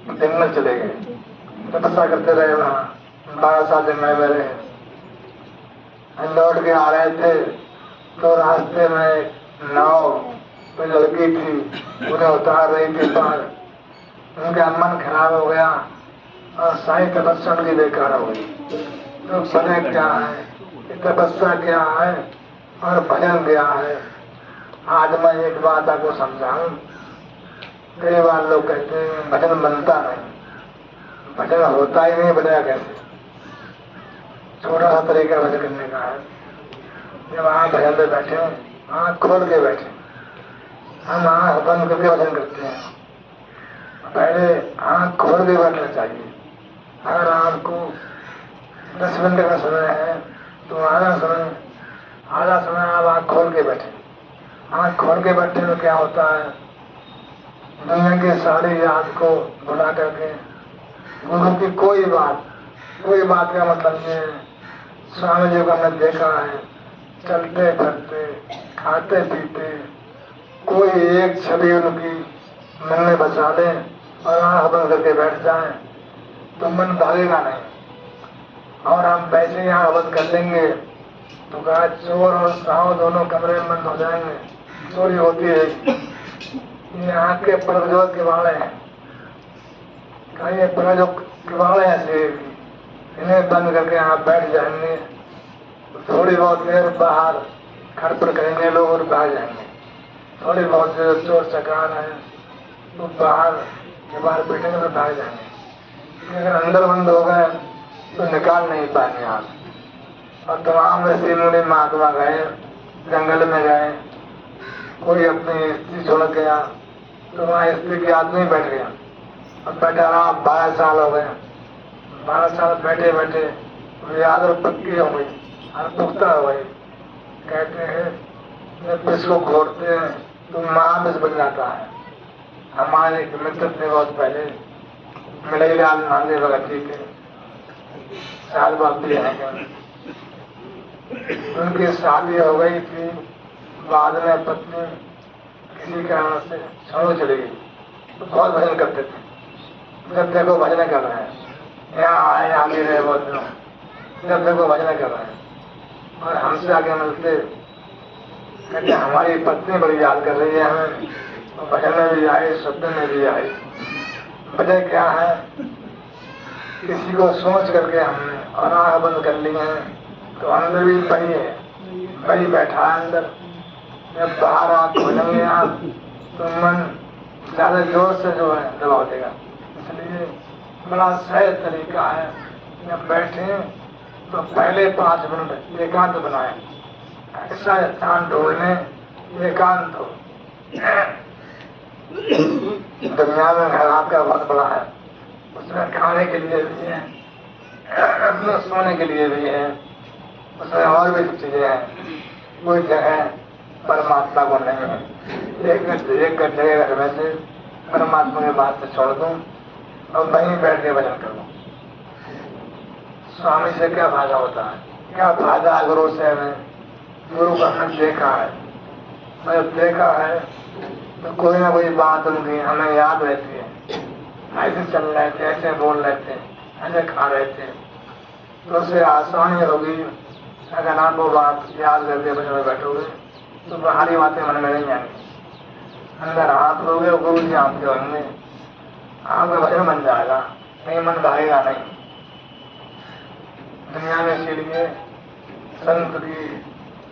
जंगल चले गए, तपस्या करते रहे वहाँ 12 साल जंगल में रहे। लौट के आ रहे थे तो रास्ते में नाव कोई लड़की थी, उन्हें उतार रही थी पार। उनका मन खराब हो गया और सारी तपस्या उनकी बेकार हो गई। तो भजन क्या है, तपस्या क्या है और भजन क्या है? आज मैं एक बात आपको समझाऊं। कई बार लोग कहते हैं भजन बनता नहीं, भजन होता ही नहीं, बनेगा कैसे? छोटा सा तरीका भजन करने का है। जब आप भजन पे बैठे, आँख खोल के बैठे, हम आँख बंद करके भजन करते हैं। पहले आँख खोल के बैठना चाहिए। अगर आपको 10 मिनट का समय है तो आधा समय आप आँख खोल के बैठे। आँख खोल के बैठने में क्या होता है? दुनिया की सारी याद को भुला करके उनकी कोई बात का मतलब ये है। स्वामी जी को हमने देखा है चलते फिरते खाते पीते, कोई एक छवि उनकी मन में बसा ले और आंख बंद करके बैठ जाए तो मन भागेगा नहीं। और हम वैसे यहाँ बंद कर लेंगे तो कहा चोर और साव दोनों कमरे में बंद हो जाएंगे, चोरी होती है। ये आँख के प्रज्वल किवाड़े हैं, कहा ये प्रज्वल किवाड़े हैं शरीर की, इन्हें बंद करके यहाँ बैठ जाएंगे थोड़ी बहुत देर बाहर खड़पड़ करेंगे लोग और भाग जाएंगे। थोड़ी बहुत देर चोर चकार है तो बाहर बैठेंगे तो भाग जाएंगे। अगर अंदर बंद हो गए तो निकाल नहीं पाएंगे आप। और तमाम ऋषि मुनि महात्मा गए, जंगल में गए, कोई अपनी स्त्री छोड़ गया तो वहाँ स्त्री के आदमी बैठ गया और बैठा रहा। 12 साल हो गए, 12 साल बैठे बैठे याद और पक्की हो गई और पुख्ता हो गई। कहते हैं जब इसको घोरते हैं तो महाविष बन जाता है। हमारे एक मित्र थे बहुत पहले, मिलईलाल नांदे भगत जी थे, साल बापी है, उनकी शादी हो गई थी, बाद में पत्नी किसी कारण से छोड़ चली गई। तो बहुत भजन करते थे, जब देखो भजन कर रहे हैं, यहाँ आए आगे रहे बहुत दिनों, जब देखो भजन कर रहे हैं और हमसे आगे मिलते कहते हमारी पत्नी बड़ी याद कर रही है हमें, तो भजन में भी आई, शब्द में भी आई। वजह क्या है, किसी को सोच करके हमने और आँख बंद कर ली है तो अंदर भी वही है, वही बैठा है अंदर। जब बाहर आँख खोलेंगे आप तो मन ज्यादा जोर से जो है दबाव देगा। इसलिए बड़ा सहज तरीका है, जब बैठे तो पहले 5 मिनट एकांत बनाए, ऐसा स्थान ढूंढने एकांत हो। दुनिया में घर आपका बहुत बड़ा है, उसमें खाने के लिए भी है, अपने सोने के लिए भी है, उसमें और भी चीजें हैं। कोई जगह परमात्मा को नहीं है। एक जगह घर में से परमात्मा की बात से छोड़ दूं और वहीं बैठ के भजन कर दूं, स्वामी से क्या फायदा होता है? क्या फायदा गुरु से? हमें गुरु को हमने देखा है, जब देखा है तो कोई ना कोई बात उनकी हमें याद रहती है। ऐसे चल रहे थे, ऐसे बोल रहे थे, ऐसे खा रहे थे, तो उससे आसानी होगी। अगर आप वो बात याद करके भजन में बैठोगे तो बाहरी बातें मन में नहीं आएंगी, अंदर आप लोगे, गुरु जी आपके होंगे, आपका भजन बन जाएगा, नहीं मन भागेगा नहीं। दुनिया में इसीलिए संत की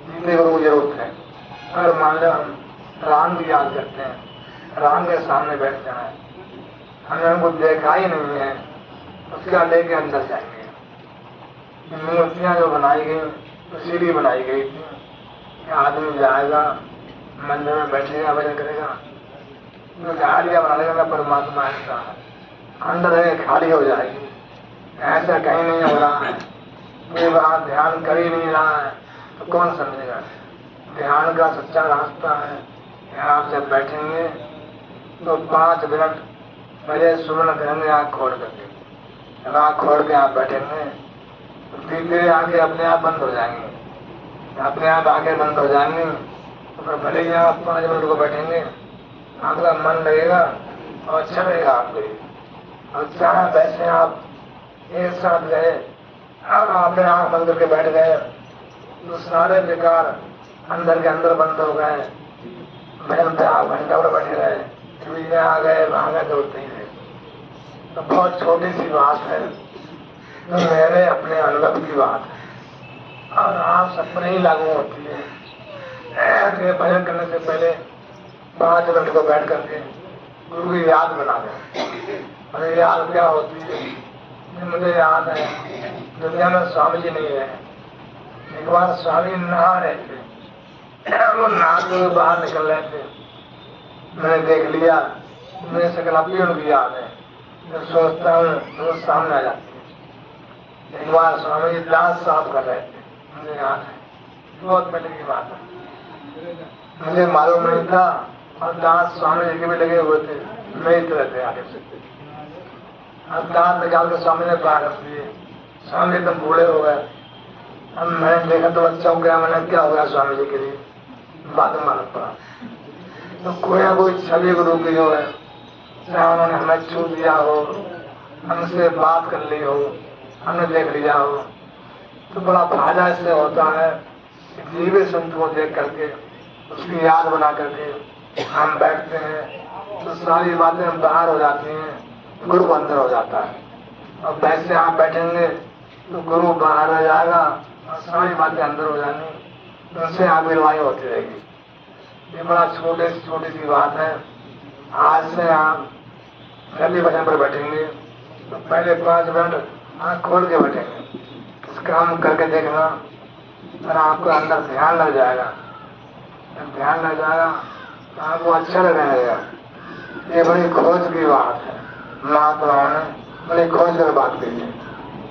जीते गुरु की जरूरत है। अगर मान लो हम राम की याद करते हैं, राम के सामने बैठ जाए, हमने उनको देखा ही नहीं है, उसका लेके अंदर जाएंगे। मूर्तियां जो बनाई गई तो सीढ़ी बनाई गई थी, आदमी जाएगा मंदिर में बैठेगा, भजन करेगा, तो झाड़ियां बना लेगा परमात्मा ऐसा है, अंदर है खाली हो जाएगी। ऐसा कहीं नहीं हो रहा है, कोई बात ध्यान कर ही नहीं रहा है तो कौन समझेगा? ध्यान का सच्चा रास्ता है, यहाँ से बैठेंगे तो 5 मिनट पहले सुमन करेंगे आँख खोल करके, जब आँख खोल के आप बैठेंगे तो धीरे आगे अपने आप बंद हो जाएंगे, अपने आप आगे बंद हो जाएंगे। तो फिर भले ही आप 5 मिनट को बैठेंगे, आपका मन लगेगा और अच्छा लगेगा आपको। और चाहे वैसे आप एक साथ गए और आपने आँख बंद करके बैठ गए तो सारे विकार अंदर के अंदर बंद हो गए, भजन पे आप घंटा और बैठे रहे, कभी आ गए वहां गए, दौड़ते ही रहे। तो बहुत छोटी सी बात है, तो मेरे अपने अनुभव की बात है और आप सब पर ही लागू होती है। भजन करने से पहले 5 मिनट को बैठ करके गुरु की याद बना दें। और याद क्या होती है? मुझे याद है दुनिया में स्वामी जी नहीं है, एक बार स्वामी नहा रहे थे, वो नहा के बाहर निकल रहे थे, मैंने देख लिया, मेरे शकल अब भी उनकी याद है, जब सोचता हूँ तो सामने आ जाती है। एक बार स्वामी जी दांत साफ कर रहे थे, मुझे याद है, बहुत पहले की बात है, मुझे मालूम नहीं था और दांत स्वामी जी के भी लगे हुए थे, मेरी तरह थे आगे से। अब दांत निकाल के स्वामी ने बाहर रख दिए। स्वामी एकदम बूढ़े हो गए। अब मैंने देखा तो अच्छा हो गया। मैंने क्या हो गया स्वामी जी के लिए, बाद में मालूम पड़ा तो कोई ना कोई छवि गुरु की जो है, चाहे उन्होंने हमें छू दिया हो, हमसे बात कर ली हो, हमने देख लिया हो, तो बड़ा फायदा इससे होता है। जीवित संत को देख करके उसकी याद बना करके हम बैठते हैं तो सारी बातें बाहर हो जाती हैं, गुरु अंदर हो जाता है। और वैसे आप बैठेंगे तो गुरु बाहर रह जाएगा और सारी बातें अंदर हो जाएंगी, उनसे आपकी लड़ाई होती रहेगी। ये बड़ा छोटी सी बात है। आज से आप पहले भजन पर बैठेंगे तो पहले 5 मिनट आँख खोल के बैठेंगे, इस काम करके देखना और आपको अंदर ध्यान लग जाएगा। ध्यान लग जाएगा तो आपको अच्छा लगने लगेगा। ये बड़ी खोज की बात है। महात्माओं ने बड़ी खोज कर बात की है।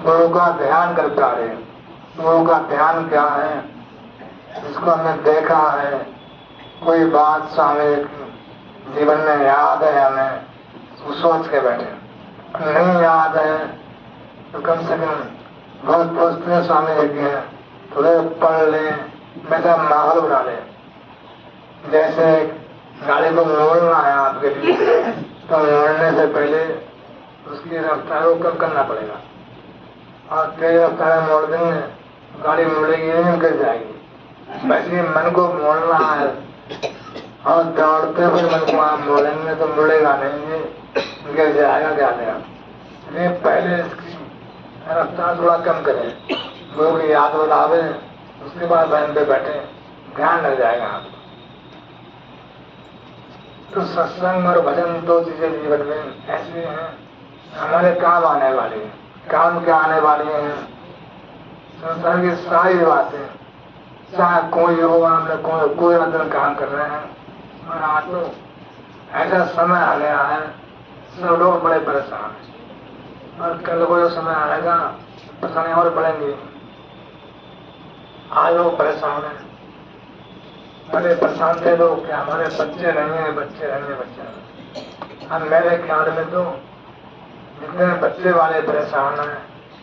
गुरु का ध्यान कर पा रहे। गुरु का ध्यान क्या है, इसको हमने देखा है। कोई बात स्वामी जीवन में याद है हमें, वो सोच के बैठे। नहीं याद है तो कम से कम बहुत पूछते हैं स्वामी जी के, थोड़े पढ़ लें, वैसा माहौल बना लें। जैसे गाड़ी को मोड़ना है आपके लिए तो मोड़ने से पहले उसकी रफ्तार को कम करना पड़ेगा। और तेज रफ्तार मोड़ देंगे, गाड़ी मुड़ेगी नहीं, गिर जाएगी। वैसे मन को मोड़ना है और दौड़ते हुए मन को आप मोड़ेंगे तो मुड़ेगा नहीं, गिर जाएगा, क्या देगा। ये पहले इसकी रफ्तार थोड़ा कम करें, गुरु की याद बुलावे, उसके बाद बहन पे बैठे, ध्यान लग जाएगा आपको। तो सत्संग और भजन 2 चीजें जीवन में ऐसी हैं हमारे काम आने वाली है। काम क्या आने वाली है, संसार की सारी बातें, चाहे कोई हो, हमने कोई अंदर काम कर रहे हैं। और आज तो ऐसा समय आ गया है, सब लोग बड़े परेशान हैं और कल को जो समय आएगा परेशानी और बढ़ेंगी। आज लोग परेशान हैं, बड़े परेशान थे लोग कि हमारे बच्चे नहीं है, बच्चे नहीं है, बच्चे नहीं। अब मेरे ख्याल में तो जितने बच्चे वाले परेशान हैं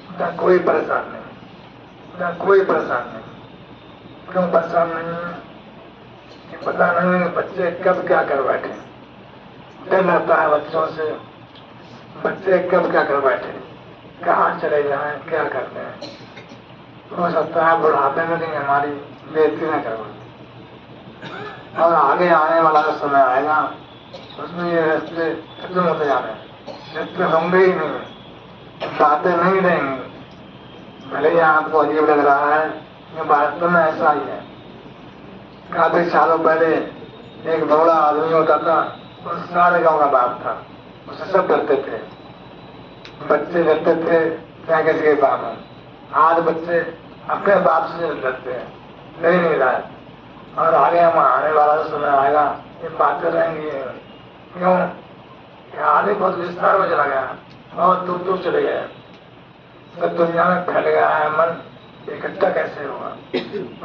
उतना कोई परेशान नहीं, उतना कोई परेशान नहीं। क्यों परेशान नहीं है कि पता नहीं है बच्चे कब क्या कर बैठे। डर लगता है बच्चों से, बच्चे कब क्या कर बैठे, कहाँ चले जाएं, क्या करते हैं। हो सकता है बुढ़ापे में नहीं हमारी बेइज्जती न करवाए। और आगे आने वाला समय आएगा उसमें ये रास्ते खत्म होते जा रहे हैं, रास्ते होंगे ही नहीं, बातें नहीं रहेंगी। भले ही आपको अजीब लग रहा है, ये वास्तव में ऐसा ही है। काफी सालों पहले एक बड़ा आदमी होता था, वो सारे गांव का बाप था, उससे सब डरते थे, बच्चे डरते थे क्या किसी के बाप हैं। आज बच्चे अपने बाप से डरते हैं, डर ही नहीं रहा है। और आगे हम आने वाला समय आएगा, ये बातें रहेंगी। क्यों? आगे बहुत विस्तार में चला गया, बहुत दूर दूर चले गए, तो दुनिया में फैल गया है मन, इकट्ठा कैसे होगा,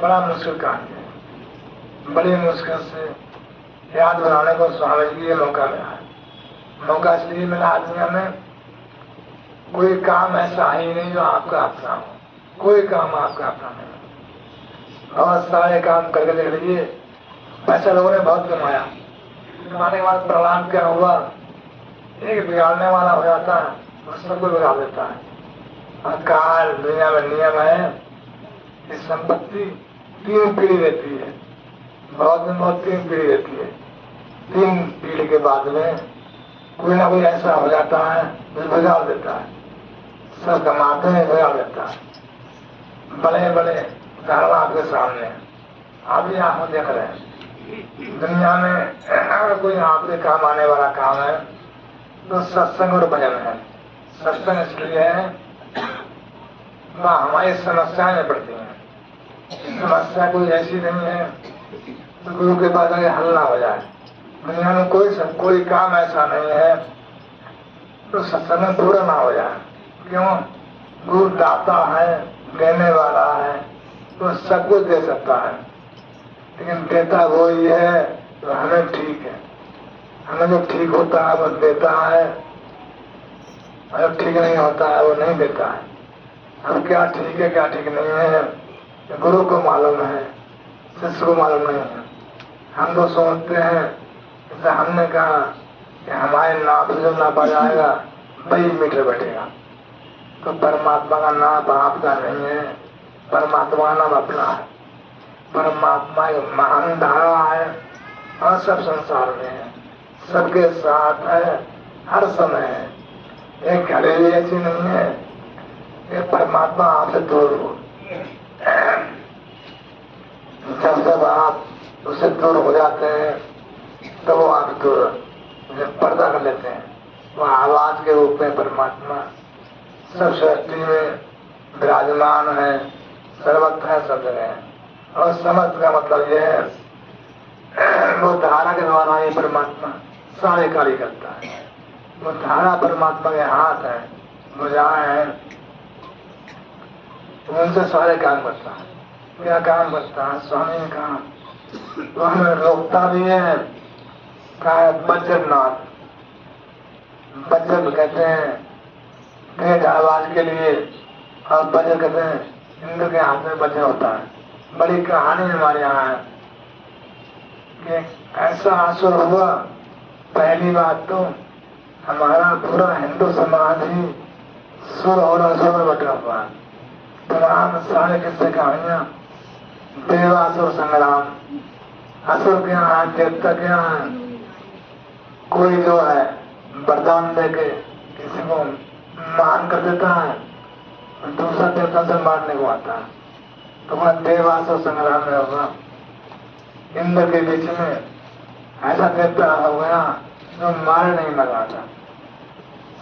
बड़ा मुश्किल कहानी है। बड़ी मुश्किल से याद बनाने को स्वामी जी ये मौका मिला है। मौका इसलिए मिला दुनिया में, कोई काम ऐसा ही नहीं जो आपका अपना हो, कोई काम आपका अपना नहीं। बहुत सारे काम करके देख लीजिए, पैसा लोगों ने बहुत कमाया, कमाने के बाद परिणाम क्या हुआ, एक बिगाड़ने वाला हो जाता है और सबको बिगाड़ देता है। और काल दुनिया में नियम है, इस संपत्ति 3 पीढ़ी देती है, बहुत दिन बहुत 3 पीढ़ी देती है। 3 पीढ़ी के बाद में कोई ना कोई ऐसा हो जाता है जो बिगाड़ देता है, सब कमाते हैं, बिगाड़ देता है। बड़े बड़े उदाहरण आपके सामने आप ही आंखों देख रहे हैं। दुनिया में अगर कोई आपके काम आने वाला काम है तो सत्संग और भजन है। सत्संग इसलिए है वह हमारी समस्याएं निपटती हैं। समस्या कोई ऐसी नहीं है तो गुरु के पास आगे हल ना हो जाए। दुनिया में कोई काम ऐसा नहीं है तो सत्संग में पूरा ना हो जाए। क्यों? गुरु दाता है, देने वाला है, तो सब कुछ दे सकता है, लेकिन देता वो ही है तो हमें ठीक है। हमें जो ठीक होता है वो देता है, और ठीक नहीं होता है वो नहीं देता है। अब क्या ठीक है क्या ठीक नहीं है गुरु को मालूम है, शिष्य को मालूम नहीं है। हम तो सोचते हैं जैसे हमने कहा कि हमारे नाप से जो नापा जाएगा वही मीटर बैठेगा, तो परमात्मा का नाप आपका नहीं है, परमात्मा का नाम अपना है। परमात्मा एक महान धारा है और सब संसार में है, सबके साथ है, हर समय है। एक घड़ी ऐसी नहीं है कि परमात्मा आपसे दूर हो। जब आप उससे दूर हो जाते हैं तो वो आप दूर पर्दा कर लेते हैं। वो आवाज के रूप में परमात्मा सब सृष्टि में विराजमान है, सर्वत्र है, सब जगह है। और समस्त का मतलब यह है वो धारा के द्वारा ये परमात्मा सारे कार्य करता है। वो धारा परमात्मा के हाथ है, भुजाएं हैं, उनसे सारे काम करता है। क्या काम करता है? स्वामी ने कहा तो हमें रोकता भी है। कहा है वज्रनाथ, वज्र कहते हैं तेज आवाज के लिए, और वज्र कहते हैं इंद्र के हाथ में वज्र होता है। बड़ी कहानी हमारे यहाँ है कि ऐसा असुर हुआ। पहली बात तो हमारा पूरा हिंदू समाज ही सुर और असुर में बटा हुआ है। तमाम सारे किस्से कहानियां देवासुर संग्राम, असुर के यहाँ देवता के यहाँ कोई जो है वरदान देके किसी को मान कर देता है, दूसरा देवता से मारने को आता है। तो वह देवासुर संग्राम में होगा, इंद्र के बीच में ऐसा देवता हो गया जो मारे नहीं मर रहा था।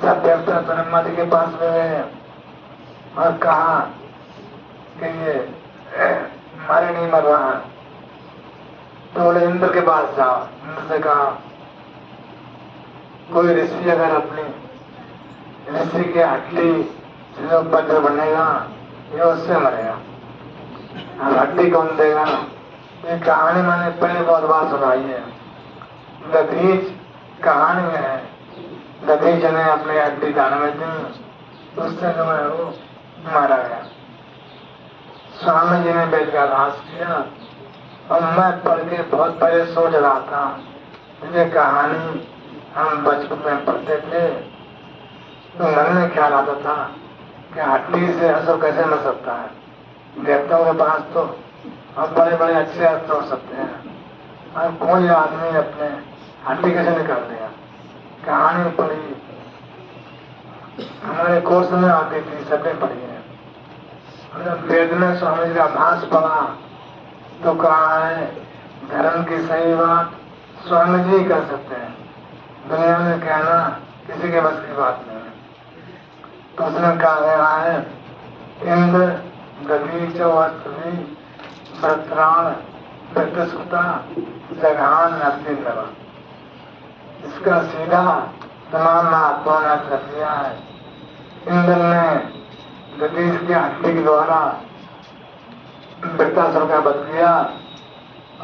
सब देवता ब्रह्मा जी के पास में गए और कहा कि ये मारे नहीं मर रहा है। तो बोले इंद्र के पास जाओ। इंद्र से कहा कोई ऋषि अगर अपनी ऋषि की हड्डी जो वज्र बनेगा ये उससे मरेगा, अब हड्डी कौन देगा? ये कहानी मैंने पहले बहुत बार सुनाई है। दधीच कहानी है, दधीच ने अपनी हड्डी दान में दी, उससे जो है वो मारा गया। स्वामी जी ने वेद का अभ्यास किया और मैं पढ़ के बहुत पहले सोच रहा था, ये कहानी हम बचपन में पढ़ते थे तो मन में ख्याल आता था कि हड्डी से असुर कैसे मर सकता है। देवताओं के पास तो और बड़े बड़े अच्छे अस्त्र हो सकते हैं और कोई आदमी अपने हड्डी कैसे निकाल देगा। कहानी पढ़ी, हमारे कोर्स में आती थी, सबने पढ़ी है। वेद में स्वामी जी का भाष पढ़ा तो कहा है धर्म की सही बात स्वामी जी कर सकते हैं, दुनिया में कहना किसी के बस की बात नहीं है। तो उसमें कहा गया है इंद्र दधीच वस्त्री भ्रत्राण प्रतिष्ठा जघान नरसिंह। इसका सीधा तमाम महात्माओं ने अर्थ किया है। इंद्र ने दधीच की हड्डी के द्वारा वृत्तासुर का वध किया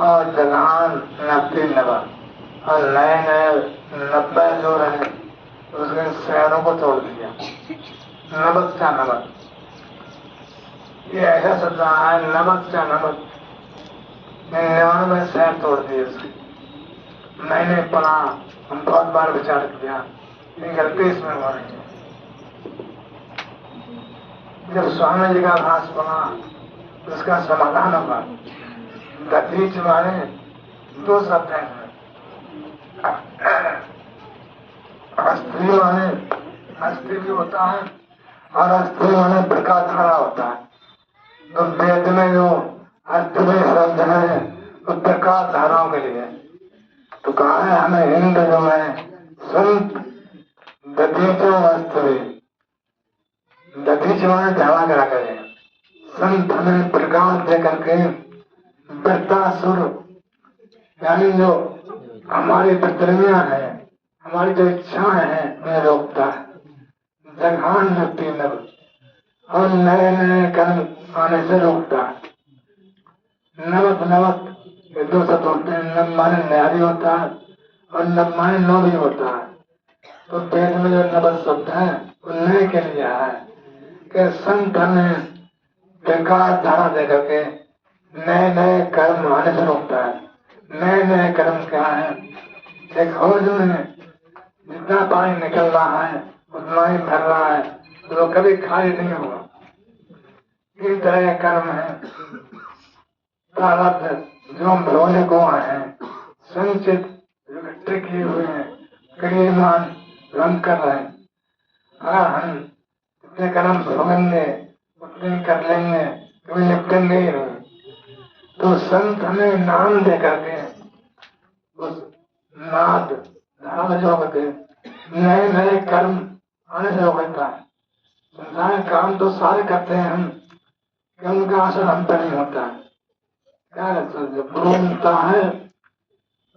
और जघान नरसिंह और नए नए 90 जो है उसके शहरों को तोड़ दिया। नमक का नमक, ये ऐसा शब्द है नमक का नमक, 99 शहर तोड़ दिए उसके। मैंने पढ़ा, हम बहुत बार विचार किया ये गलती इसमें हो रही है। जब स्वामी जी का भाष पढ़ा तो उसका समाधान होगा। दधीच माने दो शब्द हैं, अस्त्री माने अस्त्री भी होता है और अस्त्री माने प्रकाश धारा होता है। तो वेद में जो अस्त्री शब्द है वो प्रकाश धाराओं के लिए। तो कहा है हमें हिंद जो है संत दधीचो अस्त्री, दधीच माने धारा करा करे, संत हमें प्रकाश दे करके वृत्तासुर यानी जो हमारी प्रतिक्रिया है, हमारी जो इच्छाएं हैं उन्हें रोकता है। जघान नक्ति नव और नए नए कर्म आने से रोकता है। नवक नवक ये दो शब्द होते हैं, नव माने न्यारी होता है और नव माने नौ भी होता है। तो वेद में जो नवक शब्द है उन्हें के लिए है कि संत हमें बेकार धारा दे करके नए नए कर्म आने से रोकता है। नए नए कर्म क्या है? एक हौज में जितना पानी निकल रहा है उतना ही भर रहा है, तो वो कभी खाली नहीं होगा। इस तरह के कर्म है प्रारब्ध जो हम भोले को हैं, संचित इकट्ठे किए हुए हैं, क्रियमान हम कर रहे हैं। अगर हम जितने कर्म भोगेंगे उतने कर लेंगे, कभी निपटेंगे ही नहीं। तो संत हमें नाम दे करके उस नाद धारा जो करके नए नए कर्म आने से रोकता है। संसार काम तो सारे करते हैं हम, कि उनका असर हम पर नहीं होता है। क्या जब मिलता है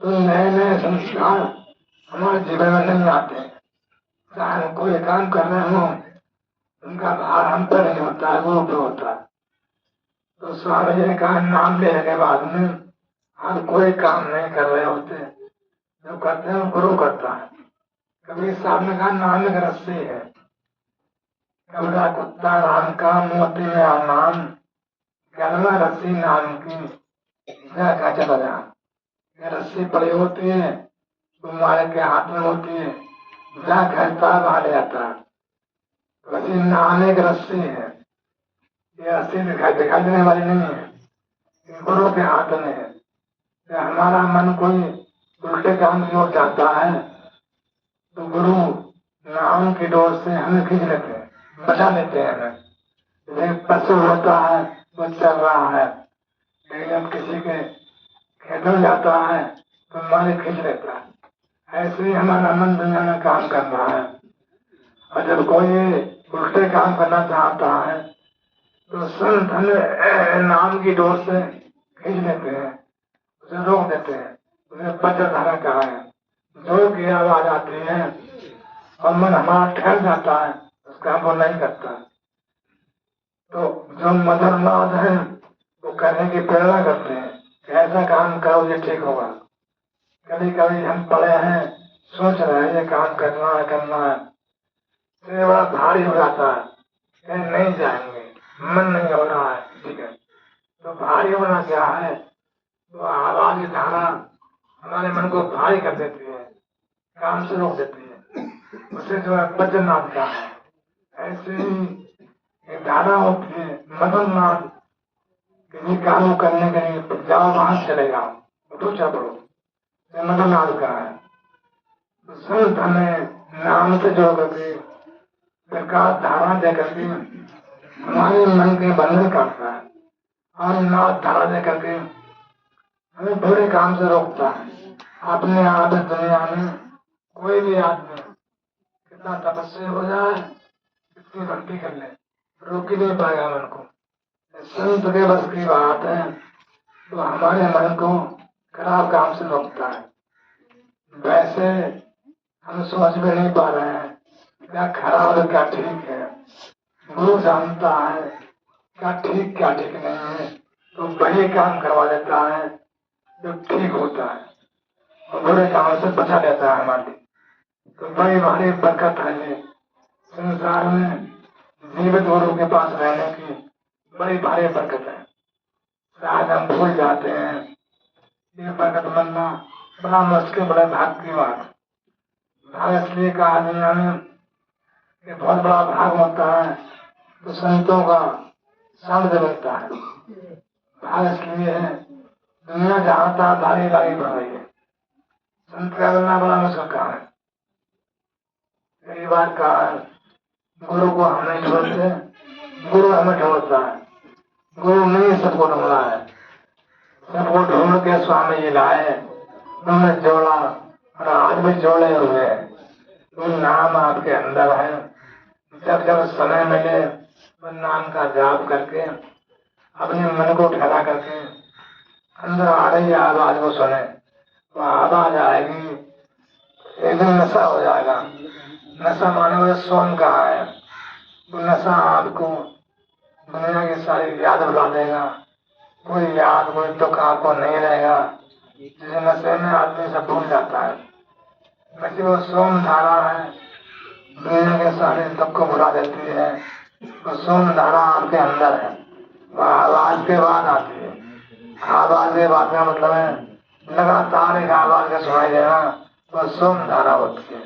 तो नए नए संस्कार हमारे जीवन में नहीं आते। चाहे कोई काम कर रहे हो उनका भार हम पर नहीं होता है, वो पर होता है। तो स्वामी जी ने कहा नाम लेने के बाद में हम कोई काम नहीं कर रहे होते, जो करते हैं गुरु करता है। कभी साहब ने कहा नाम एक रस्सी है, कबरा कुत्ता राम का मोती में नाम, गलवा रस्सी नाम की क्या चला जा। ये रस्सी पड़ी होती है, तुम्हारे के हाथ में होती है, जहाँ घरता वहां ले आता है। रस्सी नाम एक रस्सी है, ये रस्सी दिखाई देने वाली नहीं है, ये गुरु के हाथ में है। हमारा मन कोई उल्टे काम की ओर जाता है तो गुरु नाम की डोर से हमें खींच लेते हैं, बचा लेते हैं हमें। जैसे पशु होता है वो चल रहा है, लेकिन जब किसी के खेतों में जाता है तो मालिक खींच लेता है। ऐसे ही हमारा मन दुनिया में काम कर रहा है, और जब कोई उल्टे काम करना चाहता है तो संत हमें नाम की डोर से खींच लेते हैं, उसे रोक देते हैं। उसे बचत धारा कहा है। जोर की आवाज आती है और मन हमारा ठहर जाता है, उस काम को नहीं करता। तो जो मधुर नाद है वो करने की प्रेरणा करते हैं कि ऐसा काम करो ये ठीक होगा। कभी कभी हम पड़े हैं, सोच रहे हैं ये काम करना है, तो ये बड़ा भारी हो जाता है, कहीं नहीं जाएंगे, मन नहीं हो रहा है, ठीक है। तो भारी होना क्या है? तो आवाज की धारा हमारे मन को भारी कर देती है, काम से रोक देती है। उसे जो है वज्रनाद का है। ऐसे ही एक धारा होती है मदननाद, किसी काम को करने के लिए जाओ वहां चले जाओ, उठो चल पड़ो, ये मदननाद का है। तो संत हमें नाम से जोड़ करके प्रकाश धारा दे करके हमारे मन के बंधन काटता है, और नाद धारा दे करके हमें बुरे काम से रोकता है। अपने आप इस दुनिया में कोई भी आदमी कितना तपस्वी हो जाए, कितनी भक्ति कर ले, रोक ही नहीं पाएगा मन को। संत के बस की बात है तो हमारे मन को खराब काम से रोकता है। वैसे हम समझ में नहीं पा रहे हैं क्या खराब है क्या ठीक है। गुरु जानता है क्या ठीक क्या ठीक नहीं है, तो वही काम करवा देता है जो ठीक होता है, और बुरे काम से बचा लेता है हमारी। तो बड़ी भारी बरकत है ये संसार में जीवित गुरु के पास रहने की, बड़ी भारी बरकत है। शायद हम भूल जाते हैं, ये बरकत बनना बड़ा मुश्किल, बड़े भाग की बात। भाग इसलिए कहा दुनिया में कि बहुत बड़ा भाग होता है तो संतों का सामर्थ्य मिलता है। भाग इसलिए है दुनिया जहाँ तहाँ भारी भारी बढ़ रही है, संत का बनना बड़ा मुश्किल काम है। कई बार कहा गुरु को हम नहीं छोड़ते, गुरु हमें छोड़ता है। गुरु नहीं सबको ढूंढा है, सबको ढूंढ के स्वामी जी लाए, उन्होंने जोड़ा और आज भी जोड़े हुए हैं। वो नाम आपके अंदर है, जब जब समय मिले वो नाम का जाप करके अपने मन को ठहरा करके अंदर आ रही आवाज को सुने, वो आवाज आएगी, एक दिन नशा हो जाएगा। नशा माने हुए सोन कहा है, वो नशा आपको दुनिया की सारी याद बुला देगा, कोई याद कोई दुख आपको नहीं रहेगा। जिस नशे में आदमी सब भूल जाता है, वैसे वो सोम धारा है, दुनिया के सारे दुख को भुला देती है। तो सोम धारा आपके अंदर है, वह आवाज के बाद आती है। आवाज के बाद का मतलब है लगातार एक आवाज का सुनाई देना, वह सोम धारा होती है।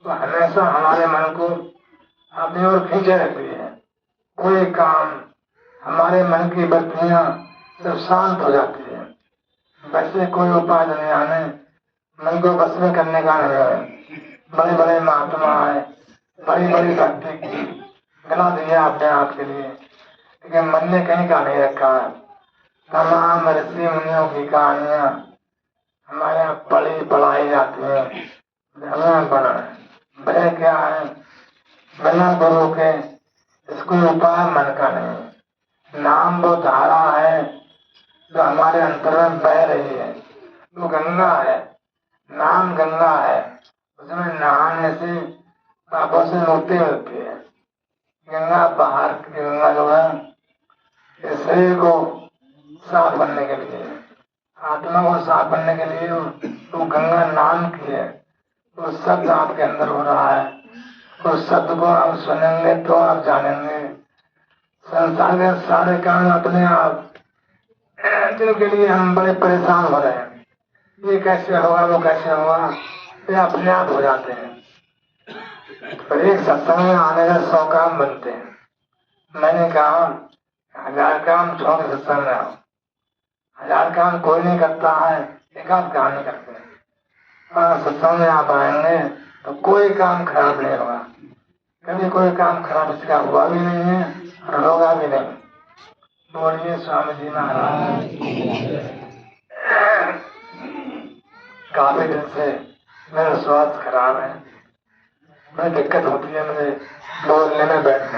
तो हमेशा हमारे मन को अपनी ओर खींचे रहती है। कोई काम हमारे मन की बत्तियां सब शांत हो जाती है। वैसे कोई उपाय दुनिया में मन को बस में करने का नहीं है। बड़े बड़े महात्मा है, बड़ी बड़ी भक्ति की गला दिया अपने आप के लिए, लेकिन मन ने कहीं का नहीं रखा है। तमाम ऋषि मुनियों की कहानियां हमारे यहाँ पढ़ी पढ़ाई जाती है, हमें बना वह क्या है, बिना गुरु के इसको उपाय मन का नहीं। नाम वो धारा है जो हमारे अंतर में बह रही है, वो गंगा है, नाम गंगा है, उसमें नहाने से पापों से मुक्ति मिलती है। गंगा बाहर की गंगा जो है इस शरीर को साफ करने के लिए, आत्मा को साफ करने के लिए वो गंगा नाम की है। वो शब्द आपके अंदर हो रहा है, उस शब्द को आप सुनेंगे तो आप जानेंगे। संसार के सारे काम अपने आप जिनके लिए हम बड़े परेशान हो रहे हैं, ये कैसे होगा वो कैसे होगा, ये अपने आप हो जाते हैं। पर एक सत्संग में आने का 100 काम बनते हैं। मैंने कहा 1000 काम छोड़ के सत्संग में आओ। 1000 काम कोई नहीं करता है, एक आध काम नहीं करते हैं। सत्संग में आप आएंगे तो कोई काम खराब नहीं होगा। कभी कोई काम खराब इसका हुआ भी नहीं है और होगा भी नहीं। बोलिए स्वामी जी महाराज। काफी दिन से मेरा स्वास्थ्य खराब है, बड़ी दिक्कत होती है मुझे बोलने में, बैठने